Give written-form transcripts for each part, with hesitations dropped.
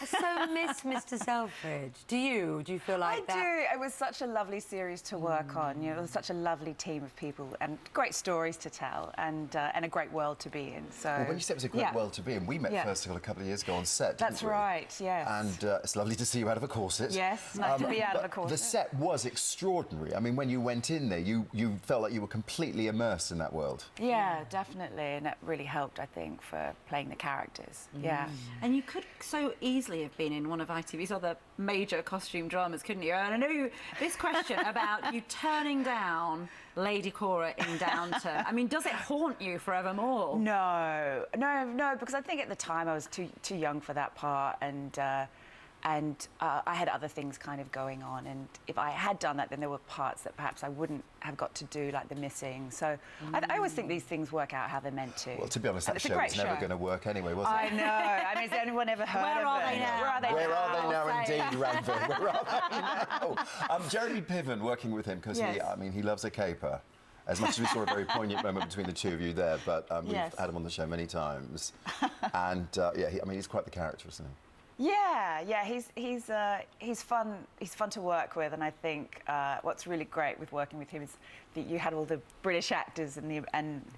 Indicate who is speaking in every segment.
Speaker 1: I so miss Mr Selfridge. Do you? Do you feel like that?
Speaker 2: I do. It was such a lovely series to work on. You know, it was such a lovely team of people and great stories to tell and a great world to be in. So.
Speaker 3: Well, when you said it was a great world to be in, we met first of all a couple of years ago on set.
Speaker 2: That's right. Yes.
Speaker 3: And it's lovely to see you out of a corset.
Speaker 2: Yes, nice to be out of a corset.
Speaker 3: The set was extraordinary. I mean, when you went in there, you felt like you were completely immersed in that world.
Speaker 2: Yeah, definitely, and that really helped, I think, for playing the characters. Yeah.
Speaker 4: And you could so easily have been in one of ITV's other major costume dramas, couldn't you? And I know this question about you turning down Lady Cora in Downton. I mean, does it haunt you forevermore?
Speaker 2: No, because I think at the time I was too young for that part, and I had other things kind of going on, and if I had done that, then there were parts that perhaps I wouldn't have got to do, like the missing. So I always think these things work out how they're meant to.
Speaker 3: Well, to be honest, that show was never going to work anyway, was it?
Speaker 2: I know. I mean, has anyone ever heard of it?
Speaker 4: Where are they now?
Speaker 2: Where are they now?
Speaker 3: Indeed, Ranville. Where are they now? Jeremy Piven, working with him, because he loves a caper. As much as we saw a very poignant moment between the two of you there, but we've had him on the show many times. And, he's quite the character, isn't he?
Speaker 2: Yeah, he's fun. He's fun to work with, and I think what's really great with working with him is that you had all the British actors and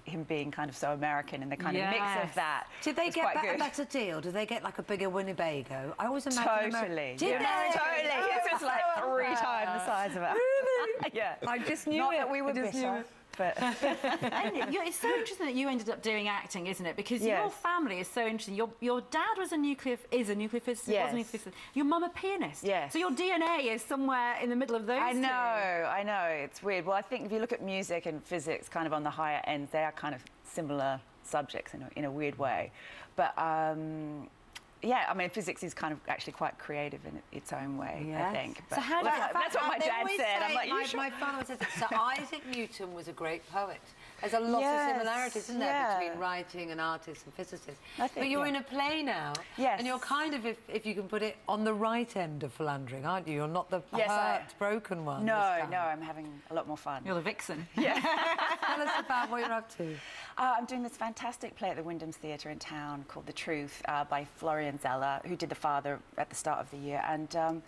Speaker 2: him being kind of so American, and the kind of mix of that.
Speaker 1: Did they get a better deal? Did they get like a bigger Winnebago? I always imagine
Speaker 2: totally.
Speaker 1: Did they?
Speaker 2: Totally. His was like 3 times the size of it.
Speaker 1: Really?
Speaker 2: Yeah.
Speaker 1: I just knew
Speaker 2: Not
Speaker 1: it.
Speaker 2: that we were bitter. But
Speaker 4: it's so interesting that you ended up doing acting, isn't it? Because your family is so interesting. Your dad was a nuclear physicist.
Speaker 2: Yes.
Speaker 4: Your mum a pianist.
Speaker 2: Yes.
Speaker 4: So your DNA is somewhere in the middle of those
Speaker 2: I know. It's weird. Well, I think if you look at music and physics, kind of on the higher ends, they are kind of similar subjects in a weird way. But yeah, I mean, physics is kind of actually quite creative in its own way, I think. But
Speaker 4: so how
Speaker 2: that's what my dad said. I'm like,
Speaker 1: my father said, so Isaac Newton was a great poet. There's a lot of similarities, isn't there, between writing and artists and physicists. But you're in a play now, and you're kind of, if you can put it, on the right end of philandering, aren't you? You're not the hurt, broken one.
Speaker 2: No, I'm having a lot more fun.
Speaker 4: You're the vixen.
Speaker 2: Yeah.
Speaker 1: Tell us about what you're up to.
Speaker 2: I'm doing this fantastic play at the Wyndham's Theatre in town called The Truth by Florian Zeller, who did The Father at the start of the year. And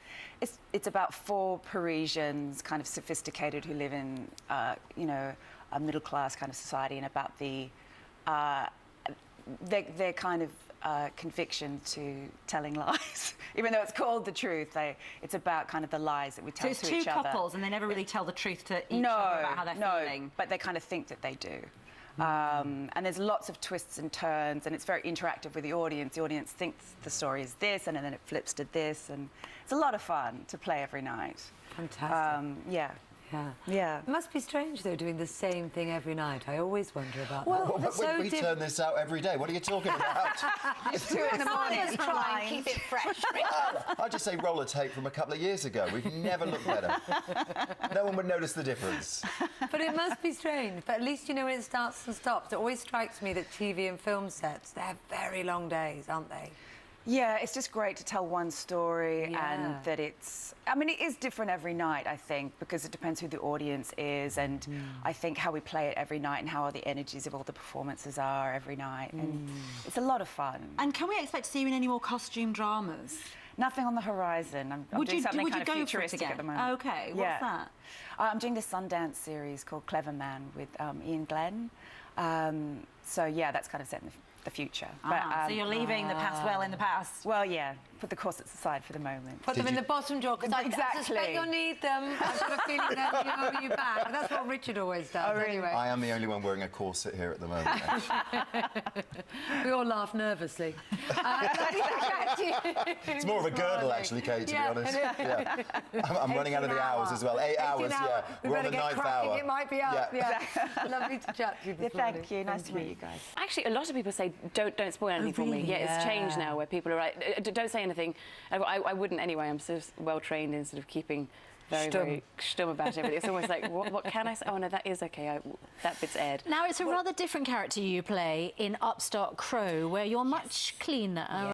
Speaker 2: it's about 4 Parisians, kind of sophisticated, who live in, a middle-class kind of society, and about their kind of conviction to telling lies. Even though it's called The Truth, it's about kind of the lies that we tell to each other.
Speaker 4: So it's 2 couples, and they never really tell the truth to each other about how they're feeling.
Speaker 2: But they kind of think that they do. And there's lots of twists and turns, and it's very interactive with the audience. The audience thinks the story is this, and then it flips to this, and it's a lot of fun to play every night.
Speaker 1: Fantastic. Yeah. It must be strange, though, doing the same thing every night. I always wonder about that.
Speaker 3: We turn this out every day. What are you talking about?
Speaker 2: It's 2 in the morning.
Speaker 1: Try and keep it fresh.
Speaker 3: I'd just say roller tape from a couple of years ago. We've never looked better. No one would notice the difference.
Speaker 1: But it must be strange. But at least you know when it starts and stops. It always strikes me that TV and film sets, they have very long days, aren't they?
Speaker 2: Yeah, it's just great to tell one story, and that I mean, it is different every night, I think, because it depends who the audience is, and I think how we play it every night and how the energies of all the performances are every night, and it's a lot of fun.
Speaker 4: And can we expect to see you in any more costume dramas?
Speaker 2: Nothing on the horizon. I'm doing something kind of futuristic at the moment.
Speaker 4: Okay, what's that?
Speaker 2: I'm doing the Sundance series called Clever Man with Ian Glenn. So, yeah, that's kind of set in the future.
Speaker 4: So you're leaving the past well in the past.
Speaker 2: Well, yeah, put the corsets aside for the moment.
Speaker 1: Put them in the bottom drawer, because I suspect you'll need them. I've got a feeling they'll hold you back. That's what Richard always does.
Speaker 2: Oh, really?
Speaker 1: Anyway.
Speaker 3: I am the only one wearing a corset here at the moment,
Speaker 1: We all laugh nervously.
Speaker 3: It's more of a girdle, actually, Kate, to be honest. Yeah. I'm running out of the hours as well. 8 hours, We're on the 9th hour.
Speaker 1: It might be up, Lovely to chat to you this morning.
Speaker 2: Thank you. Nice to meet you guys.
Speaker 5: Actually, a lot of people say, don't spoil anything for me. Yeah, it's changed now, where people are like, don't say anything. I wouldn't anyway. I'm sort of well trained in sort of keeping very stum about everything. It's almost like, what can I say? Oh no, that is okay. That bit's aired.
Speaker 6: Now it's a rather different character you play in Upstart Crow, where you're much cleaner.